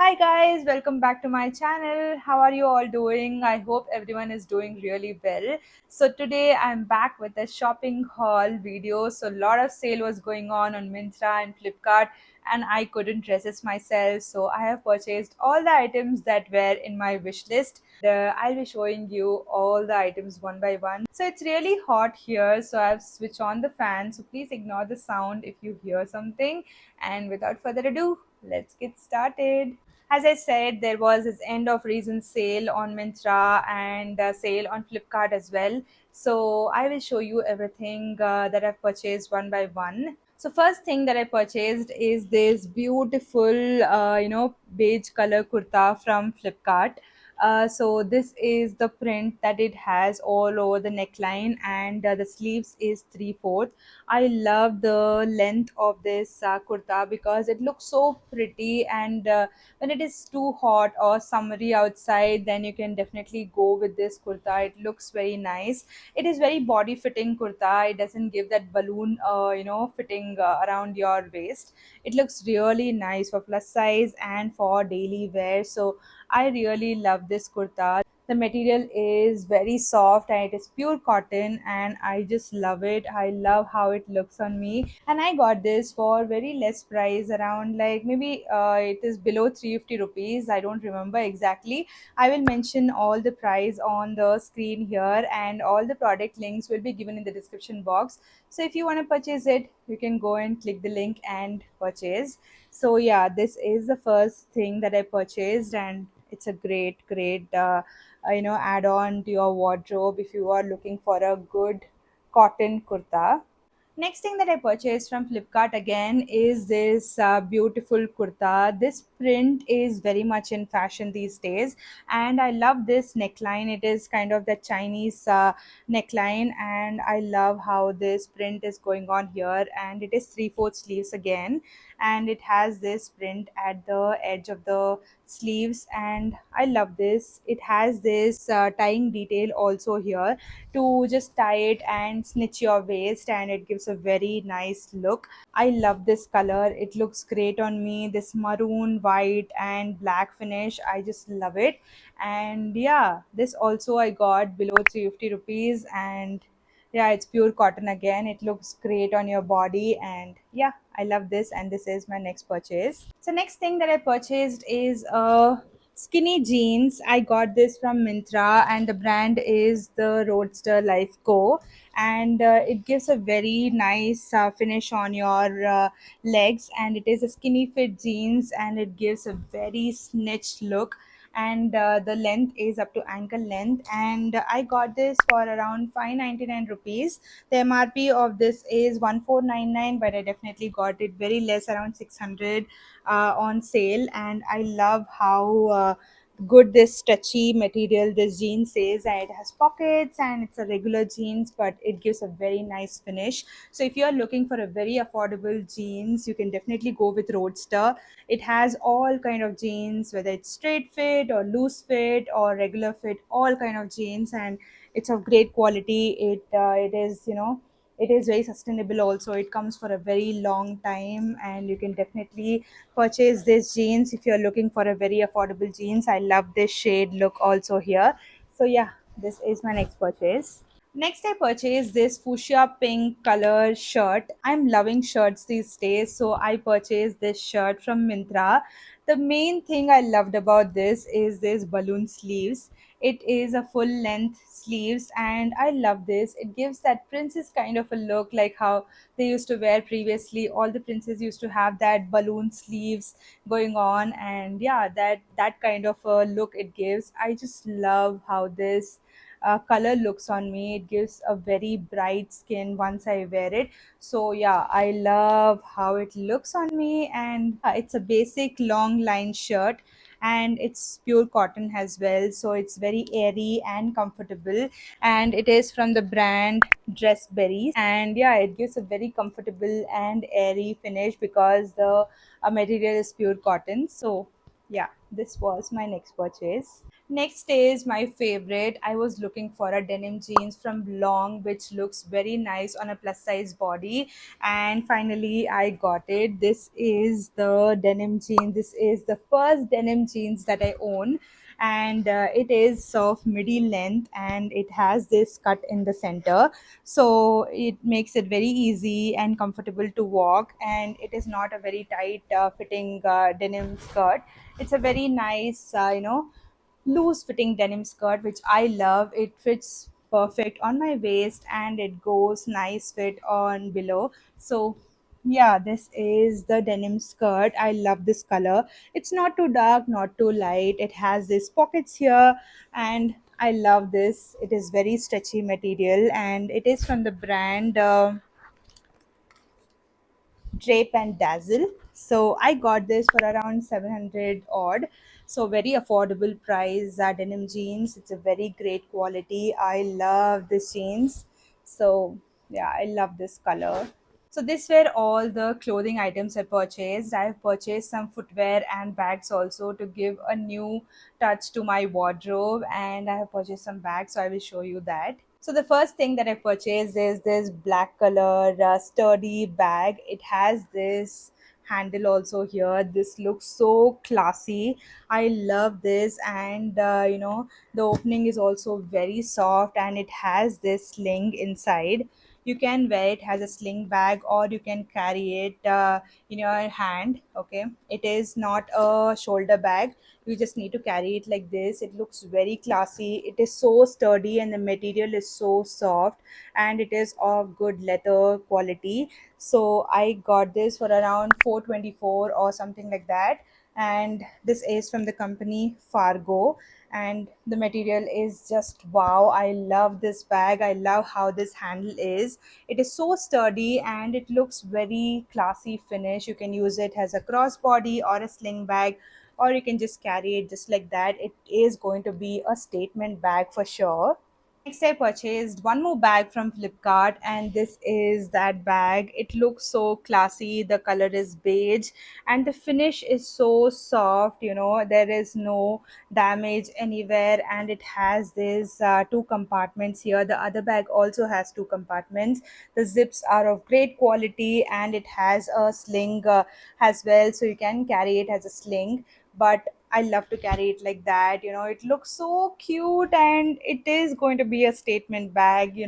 Hi guys, welcome back to my channel. How are you all doing? I hope everyone is doing really well. So today I'm back with a shopping haul video. So a lot of sale was going on Myntra and Flipkart and I couldn't resist myself. So I have purchased all the items that were in my wish list. I'll be showing you all the items one by one. So it's really hot here. So I've switched on the fan. So please ignore the sound if you hear something. And without further ado, let's get started. As I said, there was this end of reason sale on Myntra and sale on Flipkart as well. So I will show you everything that I've purchased one by one. So first thing that I purchased is this beautiful, beige color kurta from Flipkart. So this is the print that it has all over the neckline, and the sleeves is 3/4. I love the length of this kurta because it looks so pretty, and when it is too hot or summery outside, then you can definitely go with this kurta. It looks very nice. It is very body fitting kurta. It doesn't give that balloon fitting around your waist. It looks really nice for plus size and for daily wear. So I really love this kurta. The material is very soft and it is pure cotton, and I just love it. I love how it looks on me, and I got this for very less price, around like maybe it is below 350 rupees. I don't remember exactly. I will mention all the price on the screen here, and all the product links will be given in the description box. So if you want to purchase it, you can go and click the link and purchase. So yeah, this is the first thing that I purchased, and it's a great add on to your wardrobe if you are looking for a good cotton kurta. Next thing that I purchased from Flipkart again is this beautiful kurta. This print is very much in fashion these days, and I love this neckline. It is kind of the Chinese neckline, and I love how this print is going on here. And it is 3/4 sleeves again, and it has this print at the edge of the sleeves, and I love this. It has this tying detail also here to just tie it and snitch your waist, and it gives a very nice look. I love this color. It looks great on me. This maroon, white and black finish, I just love it. And yeah, this also I got below 350 rupees, and yeah, it's pure cotton again. It looks great on your body, and yeah, I love this, and this is my next purchase. So next thing that I purchased is a skinny jeans. I got this from Myntra, and the brand is the Roadster Life Co. And it gives a very nice finish on your legs, and it is a skinny fit jeans, and it gives a very snitched look. And the length is up to ankle length, and I got this for around 599 rupees. The MRP of this is 1499, but I definitely got it very less, around 600 on sale. And I love how good this stretchy material this jeans is, and it has pockets, and it's a regular jeans, but it gives a very nice finish. So if you are looking for a very affordable jeans, you can definitely go with Roadster. It has all kind of jeans, whether it's straight fit or loose fit or regular fit, all kind of jeans, and it's of great quality. It is, it is very sustainable also. It comes for a very long time, and you can definitely purchase this jeans if you're looking for a very affordable jeans. I love this shade look also here. So yeah, this is my next purchase. Next, I purchased this fuchsia pink color shirt. I'm loving shirts these days, so I purchased this shirt from Myntra. The main thing I loved about this is this balloon sleeves. It is a full length sleeves, and I love this. It gives that princess kind of a look, like how they used to wear previously. All the princes used to have that balloon sleeves going on, and yeah, that kind of a look it gives. I just love how this color looks on me. It gives a very bright skin once I wear it. So yeah, I love how it looks on me, and it's a basic long line shirt, and it's pure cotton as well, so it's very airy and comfortable. And it is from the brand Dressberries, and yeah, it gives a very comfortable and airy finish because the material is pure cotton. So Yeah, this was my next purchase. Next is my favorite. I was looking for a denim jeans from Long, which looks very nice on a plus size body, and finally I got it. This is the denim jeans. This is the first denim jeans that I own, and it is of midi length, and it has this cut in the center, so it makes it very easy and comfortable to walk, and it is not a very tight fitting denim skirt. It's a very nice, loose fitting denim skirt, which I love. It fits perfect on my waist and it goes nice fit on below. So, yeah, this is the denim skirt. I love this color. It's not too dark, not too light. It has these pockets here, and I love this. It is very stretchy material, and it is from the brand. Drape and Dazzle. So I got this for around 700 odd. So very affordable price. Denim jeans. It's a very great quality. I love this jeans. So yeah, I love this color. So these were all the clothing items I purchased. I've purchased some footwear and bags also to give a new touch to my wardrobe, and I have purchased some bags, so I will show you that. So the first thing that I purchased is this black color sturdy bag. It has this handle also here. This looks so classy. I love this, and the opening is also very soft, and it has this sling inside. You can wear it as a sling bag, or you can carry it in your hand. Okay, it is not a shoulder bag. You just need to carry it like this. It looks very classy. It is so sturdy, and the material is so soft, and it is of good leather quality. So I got this for around 424 or something like that, and this is from the company Fargo, and the material is just wow. I love this bag. I love how this handle is. It is so sturdy, and it looks very classy finish. You can use it as a crossbody or a sling bag, or you can just carry it just like that. It is going to be a statement bag for sure. Next, I purchased one more bag from Flipkart, and this is that bag. It looks so classy. The color is beige, and the finish is so soft. There is no damage anywhere, and it has these two compartments here. The other bag also has two compartments. The zips are of great quality, and it has a sling as well, so you can carry it as a sling. But I love to carry it like that. It looks so cute, and it is going to be a statement bag.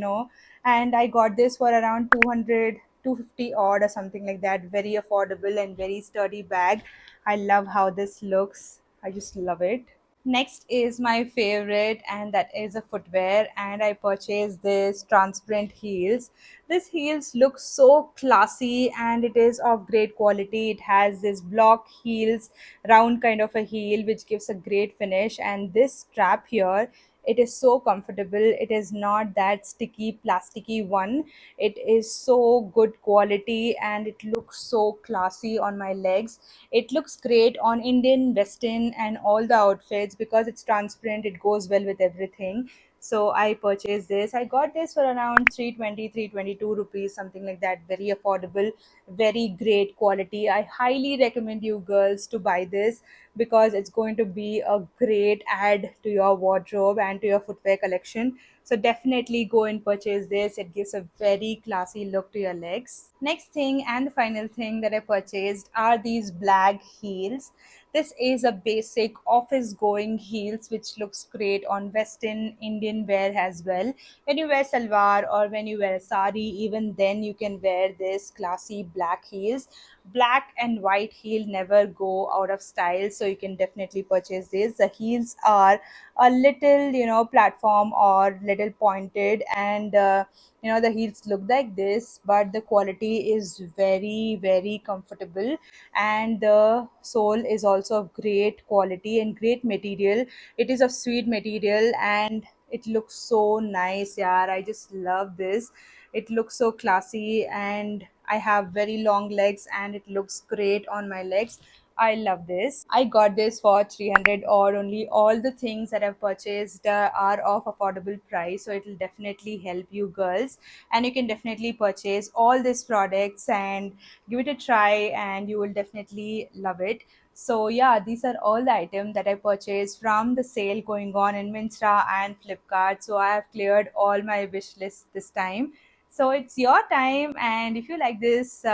And I got this for around 200, 250 odd or something like that. Very affordable and very sturdy bag. I love how this looks. I just love it. Next is my favorite, and that is a footwear. And I purchased this transparent heels. This heels look so classy, and it is of great quality. It has this block heels, round kind of a heel, which gives a great finish. And this strap here, it is so comfortable. It is not that sticky, plasticky one. It is so good quality, and it looks so classy on my legs. It looks great on Indian, Western, and all the outfits because it's transparent. It goes well with everything. So I purchased this. I got this for around 320, 322 rupees, something like that. Very affordable, very great quality. I highly recommend you girls to buy this because it's going to be a great add to your wardrobe and to your footwear collection. So definitely go and purchase this. It gives a very classy look to your legs. Next thing and the final thing that I purchased are these black heels. This is a basic office going heels which looks great on Western Indian wear as well. When you wear salwar or when you wear a sari, even then you can wear this classy black heels. Black and white heel never go out of style, so you can definitely purchase this. The heels are a little, platform or little pointed, and the heels look like this, but the quality is very, very comfortable, and the sole is also of great quality and great material. It is of sweet material, and it looks so nice. Yeah, I just love this. It looks so classy, and I have very long legs, and it looks great on my legs. I love this. I got this for 300 or only. All the things that I've purchased are of affordable price, so it will definitely help you girls, and you can definitely purchase all these products and give it a try, and you will definitely love it. So yeah, these are all the items that I purchased from the sale going on in Myntra and Flipkart. So I have cleared all my wish list this time. So it's your time, and if you like this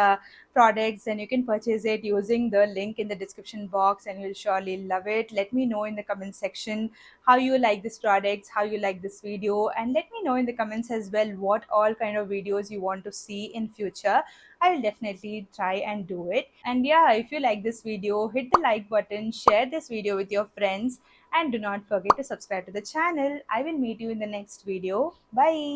products, then you can purchase it using the link in the description box, and you'll surely love it. Let me know in the comment section how you like this products, how you like this video, and let me know in the comments as well what all kind of videos you want to see in future. I will definitely try and do it. And yeah, if you like this video, hit the like button, share this video with your friends, and do not forget to subscribe to the channel. I will meet you in the next video. Bye.